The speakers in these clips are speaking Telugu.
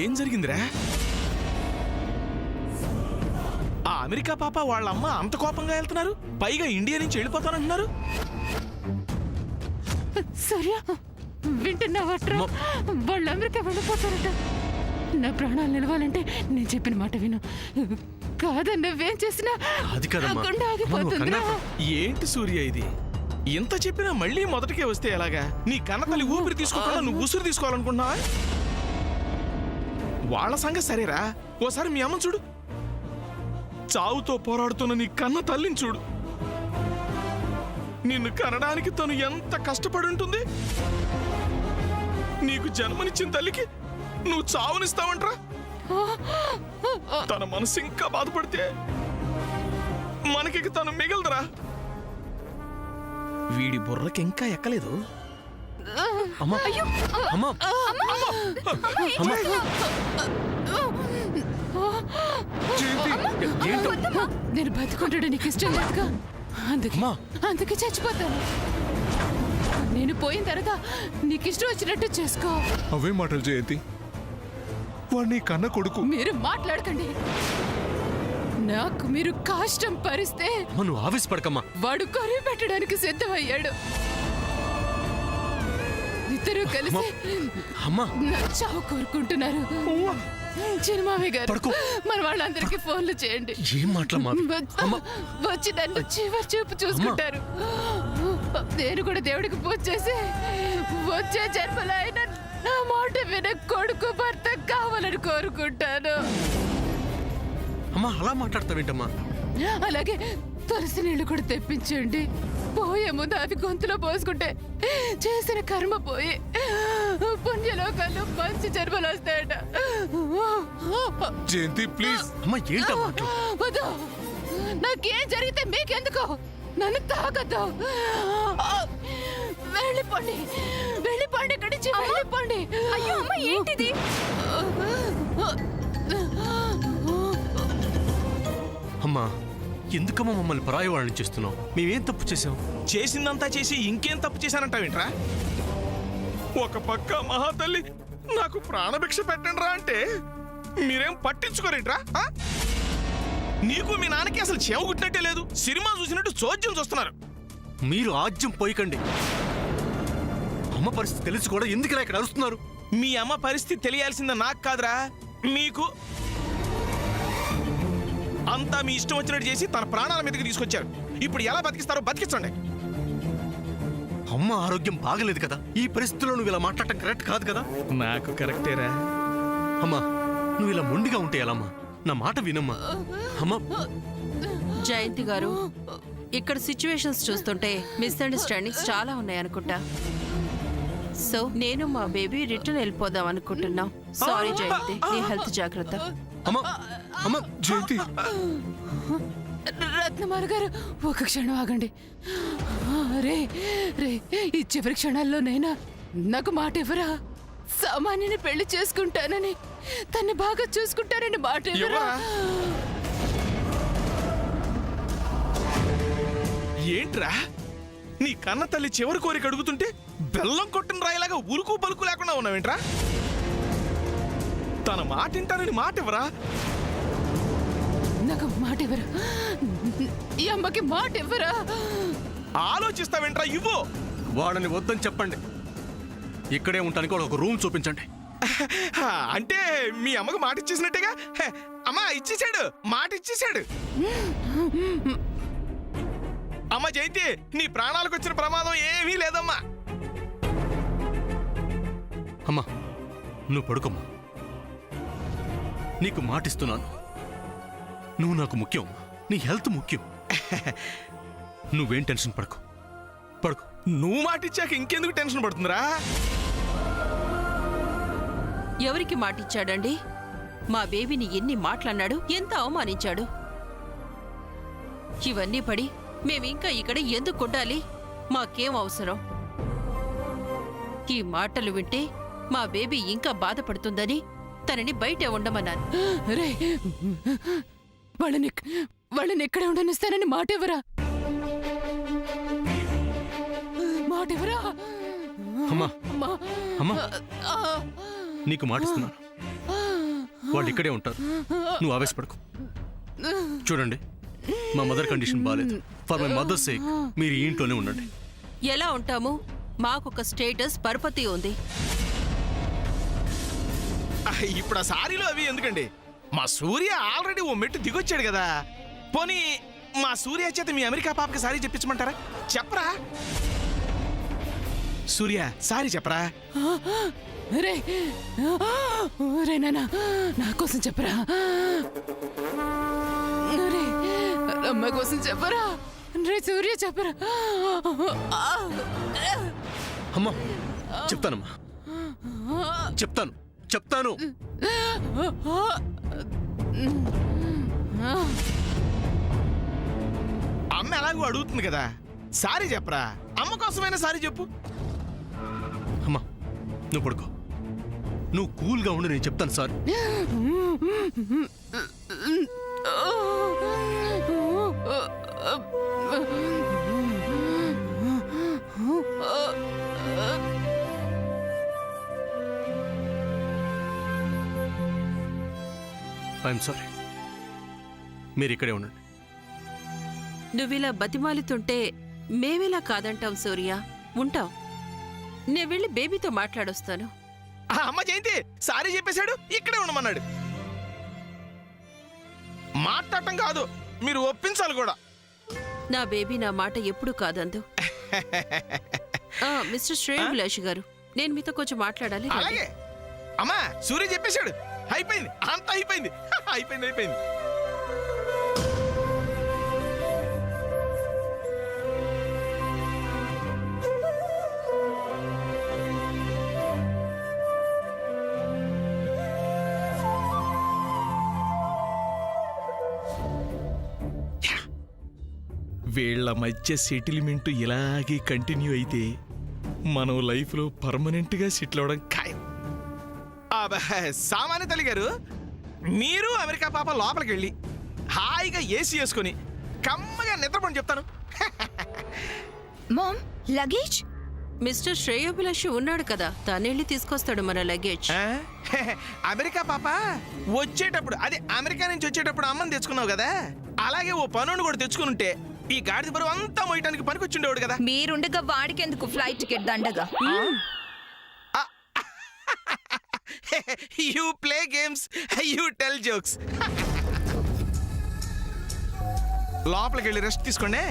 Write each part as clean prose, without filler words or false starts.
ఏం జరిగిందిరా? ఆ అమెరికా పాప వాళ్ళమ్మ అంత కోపంగా వెళ్తున్నారు, పైగా ఇండియా నుంచి వెళ్ళిపోతానంటున్నారు. సూర్య, వింటున్నావట్రా? వాళ్ళు అమెరికా వెళ్ళిపోతారట. నా ప్రాణాలు నిలవాలంటే నేను చెప్పిన మాట విను. కాదని నువ్వేం చేసినా గుండె ఆగిపోతుందిరా. ఏంటి సూర్య ఇది? ఇంత చెప్పినా మళ్ళీ మొదటికే వస్తే ఎలాగా? నీ కన్నతల్లి ఊపిరి తీసుకోకుండా నువ్వు ఉసురు తీసుకోవాలనుకుంటున్నావా? వాళ్ళ సంగతి సరేరా, ఓసారి మీ అమ్మని చూడు. చావుతో పోరాడుతున్న నీ కన్న తల్లిని చూడు. నిన్ను కనడానికి తను ఎంత కష్టపడి ఉంటుంది. నీకు జన్మనిచ్చిన తల్లికి నువ్వు చావునిస్తావంట్రా? తన మనసు ఇంకా బాధపడితే మనకి తను మిగలదురా. వీడి బుర్రకి ఇంకా ఎక్కలేదు. నేను బతుకుంటాడు నీకు ఇష్టం లేదుగా, అందుకే చచ్చిపోతాను. నేను పోయిన తర్వాత నీకు ఇష్టం వచ్చినట్టు చేసుకో. అవే మాటలు జయంతి, వాడిని కన్న కొడుకు. మీరు మాట్లాడకండి. నాకు మీరు కష్టం పరిస్తే నువ్వు ఆవేశపడకమ్మా. వాడు కరువు పెట్టడానికి సిద్ధమయ్యాడు. ఇద్దరు కలిసి నా చావు కోరుకుంటున్నారు. చిరుమావి గారు, మన వాళ్ళందరికీ ఫోన్లు చేయండి. ఏం మాట్లాడమా? వచ్చి నన్ను చివరి చూపు చూసుకుంటారు. నేను కూడా దేవుడికి పూజ చేసి వచ్చే జన్మలో అయినా నా మాట విన కొడుకు భర్త కావాలని కోరుకుంటాను. అమ్మా అలా మాట్లాడతావేంటమ్మా? అలాగే తులసి నీళ్లు కూడా తెప్పించండి. పోయే ముందు అవి గొంతులో పోసుకుంటే చేసిన కర్మ పోయి పుణ్యలోకాలు మంచి జన్మలు వస్తాయట. జయంతి ప్లీజ్. అమ్మా ఏంటమ్మా? వద్దు, నాకేం జరిగితే మీకెందుకు? నన్ను తాగద్దు. వెళ్ళిపోండి, వెళ్ళిపోండి, ఇక్కడి నుంచి వెళ్ళిపోండి. అయ్యో అమ్మ, ఏంటిది? అమ్మా ఎందుకమ్మా మమ్మల్ని పరాయి వాళ్ళని చేస్తున్నావు? మేమేం తప్పు చేసాం? చేసిందంతా చేసి ఇంకేం తప్పు చేశానంటావేంట్రా? ఒక పక్క మహాతల్లి నాకు ప్రాణభిక్ష పెట్టండి రా అంటే మీరేం పట్టించుకోరేంట్రా? నీకు మీ నాన్నకి అసలు చెవ గుట్టినట్టే లేదు. సినిమా చూసినట్టు చోద్యం చూస్తున్నారు. మీరు ఆజ్యం పోయికండి. అమ్మ పరిస్థితి తెలిసి కూడా ఎందుకు ఇక్కడ అరుస్తున్నారు? మీ అమ్మ పరిస్థితి తెలియాల్సింది నాకు కాదురా, మీకు. అంతా మీ ఇష్టం వచ్చినట్టు చేసి తన ప్రాణాల మీదకి తీసుకొచ్చారు. ఇప్పుడు ఎలా బతికిస్తారో బతికించండి. అమ్మ ఆరోగ్యం బాగలేదు కదా, ఈ పరిస్థితిలో నువ్వు ఇలా మాట్లాడటం కరెక్ట్ కాదు కదా. నాకు కరెక్టేరా. అమ్మా నువ్వు ఇలా మొండిగా ఉంటే ఎలా అమ్మా? నా మాట వినమ్మా. అమ్మా జయంతి గారు, ఇక్కడ సిచ్యువేషన్స్ చూస్తుంటే మిస్అండర్స్టాండింగ్స్ చాలా ఉన్నాయనుకుంటా. సో నేను మా బేబీ రిటర్న్ వెళ్ళిపోదాం అనుకుంటున్నాం. సారీ జయంతి, నీ హెల్త్ జాగ్రత్త. అమ్మా అమ్మా జయంతి. రత్నమాల గారు, ఒక క్షణం ఆగండి. రే రే, ఈ చివరి క్షణాల్లోనైనా నాకు మాట ఇవ్వరా? సామాన్యుని పెళ్లి చేసుకుంటానని, తన్ని బాగా చూసుకుంటానని మాట ఇవ్వరా? ఏంట్రా నీ కన్న తల్లి చివరి కోరిక అడుగుతుంటే బెల్లం కొట్టిన రాయిలాగా ఉరుకు పలుకు లేకుండా ఉన్నావేంట్రా? తన మాట వింటానని మాట ఇవ్వరా? నాకు మాట ఇవ్వరా? ఈ అమ్మకి మాట ఇవ్వరా? ఆలోచిస్తావేంట్రా? ఇవ్వు. వాడని వద్దని చెప్పండి. ఇక్కడే ఉంటానికి ఒక రూమ్ చూపించండి. అంటే మీ అమ్మకు మాట ఇచ్చేసినట్టేగా? అమ్మా ఇచ్చేసాడు, మాట ఇచ్చేసాడు. అమ్మ జయంతి, నీ ప్రాణాలకు వచ్చిన ప్రమాదం ఏమీ లేదమ్మా. అమ్మా నువ్వు పడుకోమ్మా. నీకు మాటిస్తున్నాను, నువ్వు నాకు ముఖ్యం. నీ హెల్త్ ముఖ్యం. నువ్వేం టెన్షన్ పడకు, పడుకో. నువ్వు మాట ఇచ్చాక ఇంకెందుకు టెన్షన్ పడుతుందిరా? ఎవరికి మాటిచ్చాడండి? మా బేబీని ఎన్ని మాటలన్నాడు, ఎంత అవమానించాడు. ఇవన్నీ పడి మేమింకా ఇక్కడ ఎందుకు కొట్టాలి? మాకేం అవసరం? ఈ మాటలు వింటే మా బేబీ ఇంకా బాధపడుతుందని తనని బయటే ఉండమన్నాను. రే, వాళ్ళని ఇక్కడే ఉండనిస్తానని మాట ఇవ్వరా? మాట ఇవ్వరా? అమ్మా అమ్మా నీకు మాటిస్తున్నాను. వాళ్ళు ఇక్కడే ఉంటారు. నువ్వు ఆవేశపడకు. చూడండి, మా మదర్ కండిషన్ బాగాలేదు. ఫర్ మై మదర్ సేక్ మీరు ఈ ఇంట్లోనే ఉండండి. ఎలా ఉంటాము? మాకొక స్టేటస్ పరపతి ఉంది. ఇప్పుడు ఆ సారీలో అవి ఎందుకండి? మా సూర్య ఆల్రెడీ ఓ మెట్టు దిగొచ్చాడు కదా. పోనీ మా సూర్య చేత మీ అమెరికా పాపకి సారీ చెప్పించమంటారా? చెప్పరా సూర్య, సారీ చెప్పరా. రే రే నాన్న, నా కోసం చెప్పరా. రే అమ్మ కోసం చెప్పరా. రే సూర్య చెప్పరా. అమ్మా చెప్తానమ్మా, చెప్తాను. అమ్మ ఎలాగో అడుగుతుంది కదా, సారీ చెప్పరా. అమ్మ కోసమైనా సారీ చెప్పు. అమ్మా నువ్వు పడుకో, నువ్వు కూల్గా ఉండి, నేను చెప్తాను సార్. ఐఎమ్ సారీ, మీరు ఇక్కడే ఉండండి. నువ్విలా బతిమాలుతుంటే మేమిలా కాదంటాం సూర్య, ఉంటాం. నేను వెళ్ళి బేబీతో మాట్లాడొస్తాను. ఆ అమ్మ జయంతి సారీ చెప్పేశాడు, ఇక్కడే ఉండమన్నాడు. మాట్లాడటం కాదు, మీరు ఒప్పించాలి కూడా. నా బేబీ నా మాట ఎప్పుడు కాదందు. మిస్టర్ శ్రేయభిలాషి గారు, నేను మీతో కొంచెం మాట్లాడాలి. రండి. అలాగే అమ్మా, సూర్య చెప్పేశాడు, అయిపోయింది, అంతా అయిపోయింది. అయిపోయింది. వీళ్ళ మధ్య సెటిల్మెంట్ ఇలాగే కంటిన్యూ అయితే మనం లైఫ్లో పర్మనెంట్గా సెటిల్ అవడం ఖాయం. సామాన్య తల్లి గారు, మీరు అమెరికా పాప లోపలికి వెళ్ళి హాయిగా ఏసీ వేసుకొని కమ్మగా నిద్రపోని చెప్తాను. Ma'am, luggage? మిస్టర్ శ్రేయోభిలాషి ఉన్నాడు కదా, తనెళ్ళి తీసుకొస్తాడు మన లగేజ్. అమెరికా పాప వచ్చేటప్పుడు, అదే అమెరికా నుంచి వచ్చేటప్పుడు అమ్మని తెచ్చుకున్నావు కదా, అలాగే ఓ పనుని కూడా తెచ్చుకుని ఉంటే ఈ గాడిద బరువు అంతా మోయటానికి పనికొచ్చిండేవాడు కదా. మీరుండగా వాడికెందుకు ఫ్లైట్ టికెట్ దండగా? You play games, you tell jokes. లోపలికి వెళ్ళి రెస్ట్ తీసుకోండి.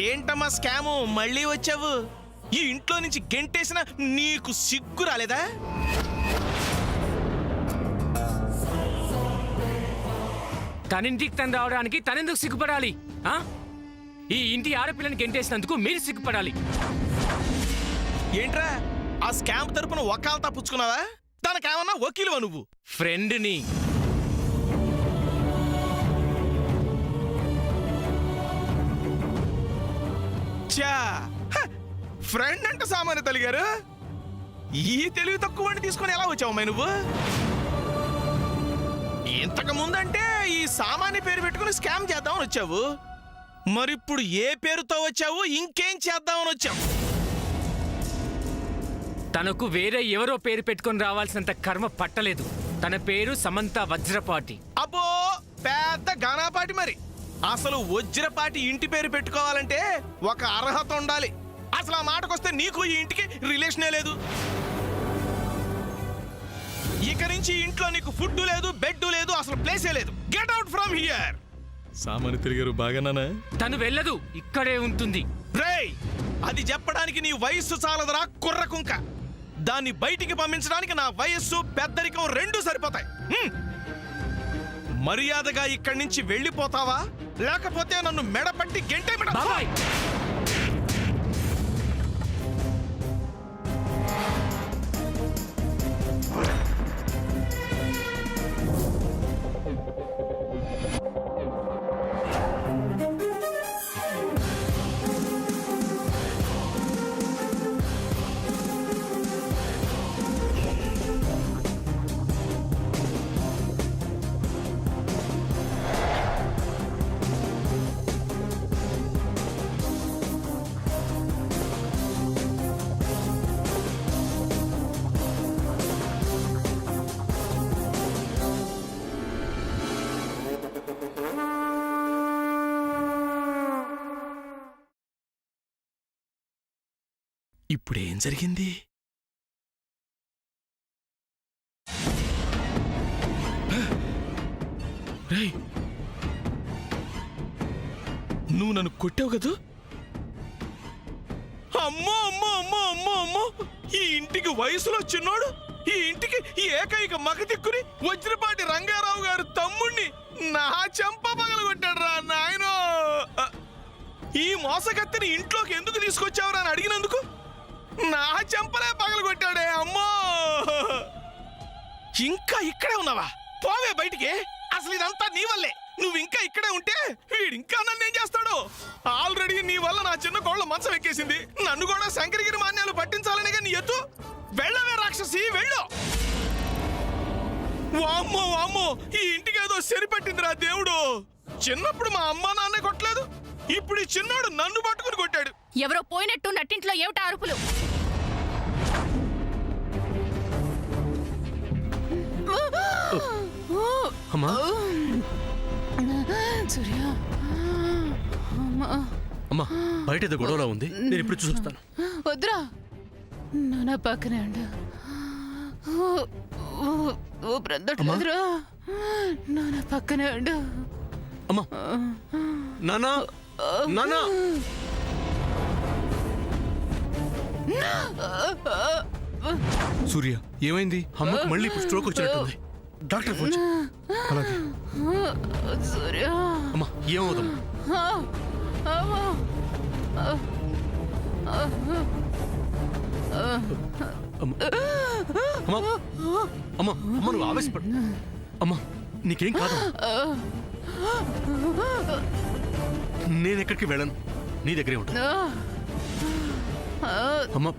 ఏంటమ్మా స్కాము, మళ్ళీ వచ్చావు? ఈ ఇంట్లో నుంచి గెంటేసిన నీకు సిగ్గు రాలేదా? తనింటికి తను రావడానికి తనెందుకు సిగ్గుపడాలి? ఈ ఇంటి ఆడపిల్లని గెంటేసినందుకు మీరు సిగ్గుపడాలి. ఏంట్రా ఆ స్కామ్ తరపున వకాల్తా పుచ్చుకున్నావా? తనకేమన్నా వకీలువా నువ్వు? ఫ్రెండ్ని. ఫ్రెండ్ అంట సామాన్య తల్లి గారు. ఈ తెలివి తక్కువ తీసుకొని ఎలా వచ్చావు నువ్వు? ఇంతకు ముందంటే ఈ సామాన్య పేరు పెట్టుకుని స్కామ్ చేద్దామని వచ్చావు, మరిప్పుడు ఏ పేరుతో వచ్చావు, ఇంకేం చేద్దామని వచ్చావు? తనకు వేరే ఎవరో పేరు పెట్టుకొని రావాల్సినంత కర్మ పట్టలేదు. తన పేరు సమంత వజ్రపాటి. అబ్బో, పెద్ద గానాపాటి. మరి అసలు వజ్రపాటి ఇంటి పేరు పెట్టుకోవాలంటే ఒక అర్హత ఉండాలి. అసలు ఆ మాటకొస్తే నీకు ఈ ఇంటికి రిలేషనే లేదు. ఇక నుంచి ఇంట్లో నీకు ఫుడ్ లేదు, బెడ్ లేదు, అసలు ప్లేసే లేదు. Get out from here. సామాన్య తిరిగారు బాగానా? తను వెళ్ళదు, ఇక్కడే ఉంటుంది. రేయ్, అది చెప్పడానికి నీ వయస్సు చాలదురా కుర్ర కుంక. దాన్ని బయటికి పంపించడానికి నా వయస్సు, పెద్దరికం రెండూ సరిపోతాయి. మర్యాదగా ఇక్కడి నుంచి వెళ్ళిపోతావా లేకపోతే నన్ను మెడపట్టి గెంటే బాబాయ్ ఇప్పుడేం జరిగింది? రేయ్, నువ్వు నన్ను కొట్టావు కదా? అమ్మో అమ్మో అమ్మో అమ్మో అమ్మో! ఈ ఇంటికి వయసులో చిన్నోడు, ఈ ఇంటికి ఈ ఏకైక మగదిక్కుని వజ్రపాటి రంగారావు గారు తమ్ముణ్ణి నా చెంప పగలగొట్టాడు రా నాయనో! ఈ మోసగత్తిని ఇంట్లోకి ఎందుకు తీసుకొచ్చావురా అని అడిగినందుకు నా చెంపలే పగలగొట్టాడే అమ్మో! ఇంకా ఇక్కడే ఉన్నావా? పోవే బయటికి. అసలు ఇదంతా నీ వల్లే. నువ్వు ఇంకా ఇక్కడే ఉంటే వీడు ఇంకా నన్ను ఏం చేస్తాడు? ఆల్రెడీ నీ వల్ల నా చిన్న కోళ్ళ మంచం ఎక్కేసింది. నన్ను కూడా శంకరగిరి మాన్యాలు పట్టించాలనే నీ ఎత్తు. వెళ్ళవే రాక్షసి, వెళ్ళు. వామ్మో వామ్మో, ఈ ఇంటికి ఏదో సరిపట్టిందిరా దేవుడు. చిన్నప్పుడు మా అమ్మా నాన్నే కొట్టలేదు, ఇప్పుడు ఈ చిన్నోడు నన్ను పట్టుకుని కొట్టాడు. ఎవరో పోయినట్టు నట్టింట్లో ఏమిటా అరుపులు? అమ్మా సూర్య, అమ్మా బయట ఏదో గొడవలా ఉంది, నేను ఇప్పుడు చూస్తాను. వద్దురా, నా పక్కనే ఉండు. ఓ బ్రద్దట్లేదురా, నా పక్కనే ఉండు. అమ్మా నానా నానా సూర్య ఏమైంది? అమ్మకు మళ్ళీ ఇప్పుడు స్ట్రోక్ వచ్చినట్టుంది. డాక్టర్ ఫోన్ చేయి. అలాగే. సూర్య, అమ్మా ఏమవుదమ్మా? అమ్మా అమ్మా అమ్మ నువ్వు ఆవేశపడు. అమ్మా నీకేం కాదు. నేను ఎక్కడికి వెళ్ళను, నీ దగ్గరే ఉంటాను. అమ్మా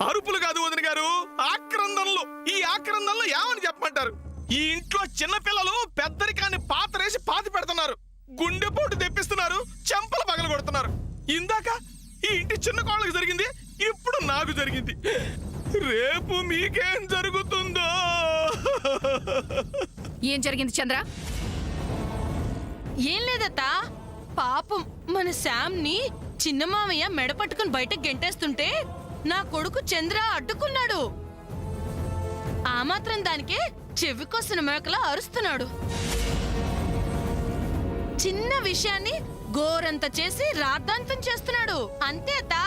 అరుపులు కాదు వదిన గారు, ఆక్రందనలు. ఈ ఆక్రందనలు ఏమని చెప్పమంటారు? ఈ ఇంట్లో చిన్నపిల్లలు పెద్దరికాన్ని పాతరేసి పాతి పెడుతున్నారు, గుండెపోటు తెప్పిస్తున్నారు, చెంపలు పగల కొడుతున్నారు. ఇందాక ఈ ఇంటి చిన్న కోళ్ళకి జరిగింది, ఇప్పుడు నాకు జరిగింది. రేపు మీకేం జరుగుతుందో? ఏం జరిగింది చంద్ర? ఏం లేదత్తా, పాపం మన శామ్ని చిన్న మామయ్య మెడ పట్టుకుని బయటకు గెంటేస్తుంటే నా కొడుకు చంద్ర అడ్డుకున్నాడు. ఆ మాత్రం దానికే చెవికొసిన మేకలా అరుస్తున్నాడు. చిన్న విషయాన్ని గోరంత చేసి రాద్ధాంతం చేస్తున్నాడు. అంతే అత్తా,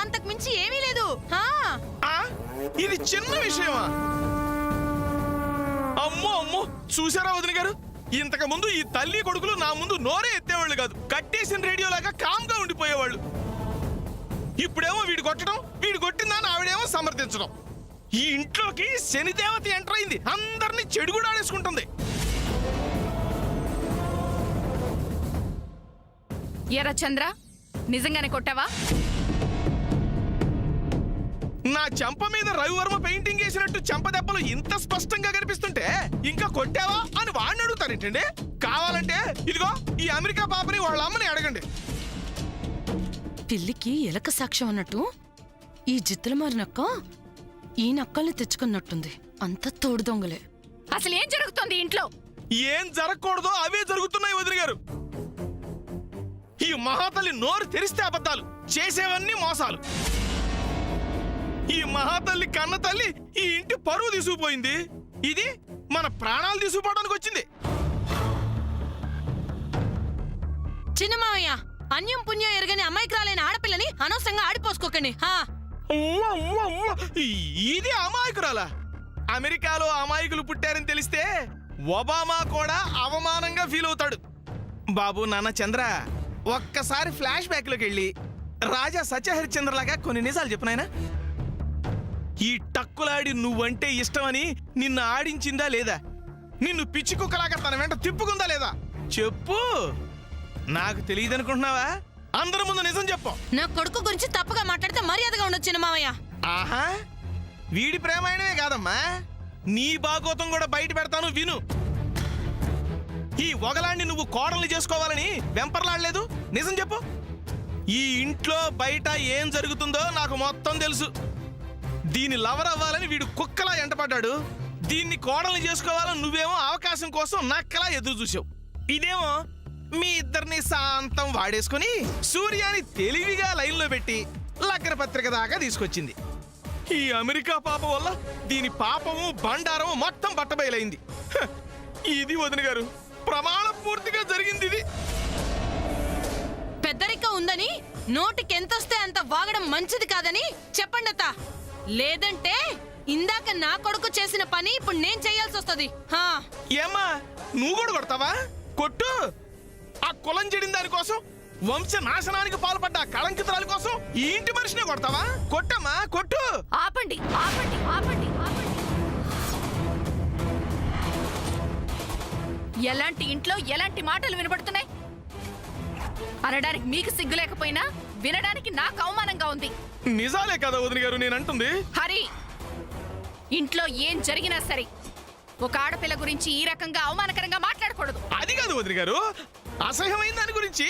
అంతకు మించి ఏమీ లేదు. ఇది చిన్న విషయమా? అమ్మో అమ్మో, చూసారా వదిన గారు? ఇంతకు ముందు ఈ తల్లి కొడుకులు నా ముందు నోరే ఎత్తేవాళ్ళు కాదు, కట్టేసిన రేడియోలాగా కామ్గా ఉండిపోయేవాళ్ళు. ఇప్పుడేమో వీడు కొట్టడం, వీడు కొట్టిందని ఆవిడేమో సమర్థించడం. ఈ ఇంట్లోకి శనిదేవత ఎంటర్ అయింది, అందరినీ చెడుగుడాడేసుకుంటుంది. ఎరా చంద్ర, నిజంగానే కొట్టావా? నా చెంప మీద రవివర్మ పెయింటింగ్ వేసినట్టు చెంప దెబ్బలు ఇంత స్పష్టంగా కనిపిస్తుంటే ఇంకా కొట్టావా అని వాడిని అడుగుతారేంటండి? కావాలంటే ఇదిగో ఈ అమెరికా పాపని వాళ్ళ అమ్మని అడగండి. పిల్లికి ఎలక సాక్ష్యం అన్నట్టు ఈ జిత్తుల మారినక్క ఈ నక్కల్ని తెచ్చుకున్నట్టుంది. అంత తోడు దొంగలే. అసలు ఏం జరుగుతోంది ఇంట్లో? ఏం జరగకూడదో అవే జరుగుతున్నాయి వదిన గారు. ఈ మహాతల్లి నోరు తెరిస్తే అబద్ధాలు, చేసేవన్నీ మోసాలు. ఈ మహాతల్లి కన్న తల్లి ఈ ఇంటి పరువు తీసుకుపోయింది, ఇది మన ప్రాణాలు తీసుకుపోవడానికి వచ్చింది. చిన్న మామయ్య, అన్యం పుణ్యం ఎరగని అమాయకురాలైన ఆడపిల్లని అనవసరంగా ఆడిపోసుకోకండి. ఇది అమాయకురాలా? అమెరికాలో అమాయకులు పుట్టారని తెలిస్తే ఒబామా కూడా అవమానంగా ఫీల్ అవుతాడు. బాబు నాన్న చంద్ర, ఒక్కసారి ఫ్లాష్ బ్యాక్లోకి వెళ్ళి రాజా సత్యహరిశ్చంద్రలాగా కొన్ని నిజాలు చెప్పు నాయనా. ఈ టక్కులాడి నువ్వంటే ఇష్టమని నిన్ను ఆడించిందా లేదా? నిన్ను పిచ్చి కుక్కలాగా తన వెంట తిప్పుకుందా లేదా? చెప్పు. నాకు తెలియదనుకుంటున్నావా? అందరి ముందు నిజం చెప్పు. నా కొడుకు గురించి తప్పుగా మాట్లాడితే మర్యాదగా ఉండొచ్చు మామయ్య. ఆహా, వీడి ప్రేమాయణమే కాదమ్మా, నీ బాగోతం కూడా బయట పెడతాను విను. ఈ ఒగలాన్ని నువ్వు కోడల్ని చేసుకోవాలని వెంపర్లాడలేదు. నిజం చెప్పు. ఈ ఇంట్లో బయట ఏం జరుగుతుందో నాకు మొత్తం తెలుసు. దీని లవర్ అవ్వాలని వీడు కుక్కలా ఎంటపడ్డాడు. దీన్ని కోడల్ని చేసుకోవాలని నువ్వేమో అవకాశం కోసం నక్కలా ఎదురు చూసావు. ఇదేమో మీ ఇద్దరిని శాంతం వాడేసుకుని సూర్యాని తెలివిగా లైన్లో పెట్టి లగ్న పత్రిక దాకా తీసుకొచ్చింది. ఈ అమెరికా పాపం వల్ల దీని పాపము బండారము మొత్తం బట్టబయలైంది. హ, ఇది వదిన గారు, ప్రమాణ పూర్తిగా జరిగింది ఇది. పెద్దరిక ఉందని నోటికెంతొస్తే అంత వాగడం మంచిది కాదని చెప్పండి అత్త. లేదంటే ఇందాక నా కొడుకు చేసిన పని ఇప్పుడు నేను చేయాల్సి వస్తుంది. ఏమ్మా, నువ్వు కూడా కొడతావా? కొట్టు. ఆ కులం చెడిన దానికోసం, వంశ నాశనానికి పాల్పడ్డ ఆ కళంకితురాల కోసం ఈ ఇంటి మనిషినే కొడతావా? కొట్టమ్మా, కొట్టు. ఆపండి ఆపండి ఆపండి ఆపండి. ఎలాంటి ఇంట్లో ఎలాంటి మాటలు వినబడుతున్నాయి? అనడానికి మీకు సిగ్గు లేకపోయినా వినడానికి నాకు అవమానంగా ఉంది. నిజాలే కదా వదిన గారు నేను అంటుంది. హరి, ఇంట్లో ఏం జరిగినా సరే ఒక ఆడపిల్ల గురించి ఈ రకంగా అవమానకరంగా మాట్లాడకూడదు. అది కాదు వదిన గారు, అసహ్యమైన దాని గురించి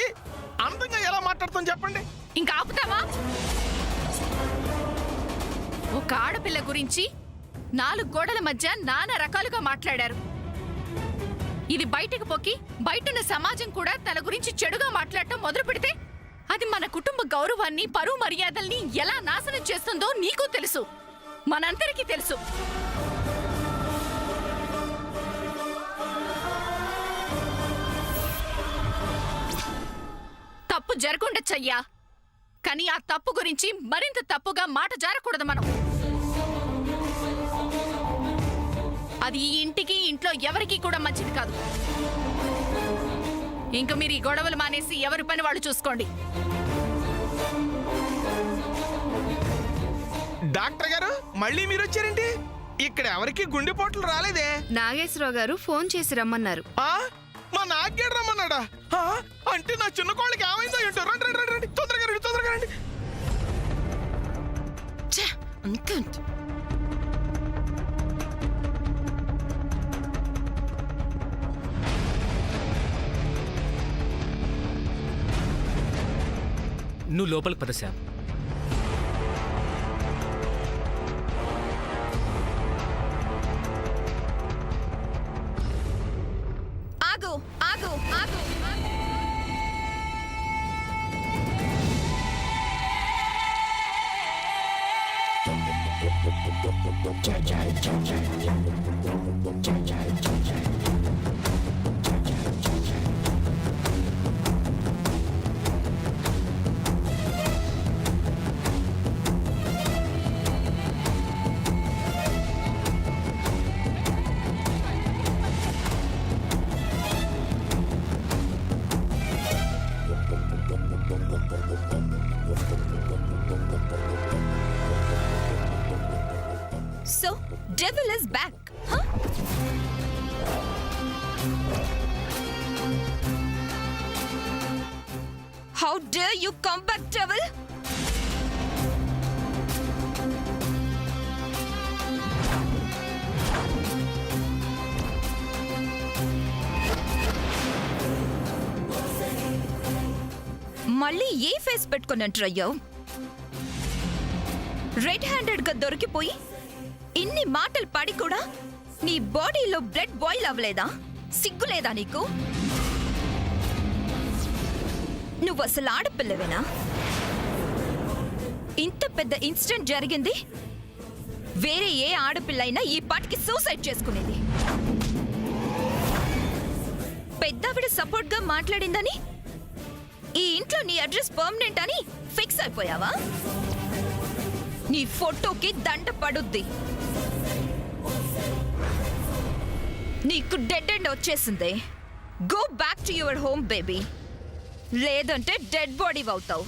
అందంగా ఎలా మాట్లాడతాం చెప్పండి. ఇంకా ఆపుతావా? ఒక ఆడపిల్ల గురించి 4 గోడల మధ్య నానా రకాలుగా మాట్లాడారు. ఇది బయటకు పొక్కి బయటున్న సమాజం కూడా తన గురించి చెడుగా మాట్లాడటం మొదలు పెడితే అది మన కుటుంబ గౌరవాన్ని, పరువు మర్యాదల్ని ఎలా నాశనం చేస్తుందో నీకు తెలుసు, మనందరికీ తెలుసు. తప్పు జరగకుండొచ్చయ్యా, కానీ ఆ తప్పు గురించి మరింత తప్పుగా మాట జారకూడదు మనం. అది ఈ ఇంటికి, ఇంట్లో ఎవరికీ కూడా మంచిది కాదు. ఇంక మీరు ఈ గొడవలు మానేసి ఎవరి పని వాళ్ళు చూసుకోండి. డాక్టర్ గారు, మళ్ళీ మీరు వచ్చారేంటి? ఇక్కడ ఎవరికి గుండెపోట్లు రాలేదే? నాగేశ్వరరావు గారు ఫోన్ చేసి రమ్మన్నారు. ఆ, మా నాగేడు రమ్మన్నాడా? ఆ, అంటే నా చిన్న కోళ్ళకి ఏమైందో ఏంటో. రండి రండి రండి, తొందరగా రండి, తొందరగా రండి. నువ్వు లోపలికి పద శ్యామ్. ఆగు ఆగు ఆగు. So, devil is back, huh? How dare you come back, devil? మళ్ళీ ఏ ఫేస్ పెట్టుకుని ఎంటర్ అయ్యావు? రెడ్ హ్యాండెడ్ గా దొరికిపోయి ఇన్ని మాటలు పడి కూడా నీ బాడీలో బ్లడ్ బాయిల్ అవ్వలేదా? సిగ్గులేదా నీకు? నువ్వు అసలు ఆడపిల్లవేనా? ఇంత పెద్ద ఇన్సిడెంట్ జరిగింది, వేరే ఏ ఆడపిల్ల అయినా ఈ పాటికి సూసైడ్ చేసుకునేది. పెద్దావిడ సపోర్ట్ గా మాట్లాడిందని ఈ ఇంట్లో నీ అడ్రస్ పర్మనెంట్ అని ఫిక్స్ అయిపోయావా? నీ ఫోటోకి దండ పడుద్ది. నీకు డెడ్ ఎండ్ వచ్చేసింది. Go back to your home baby, లేదంటే డెడ్ బాడీ అవుతావు.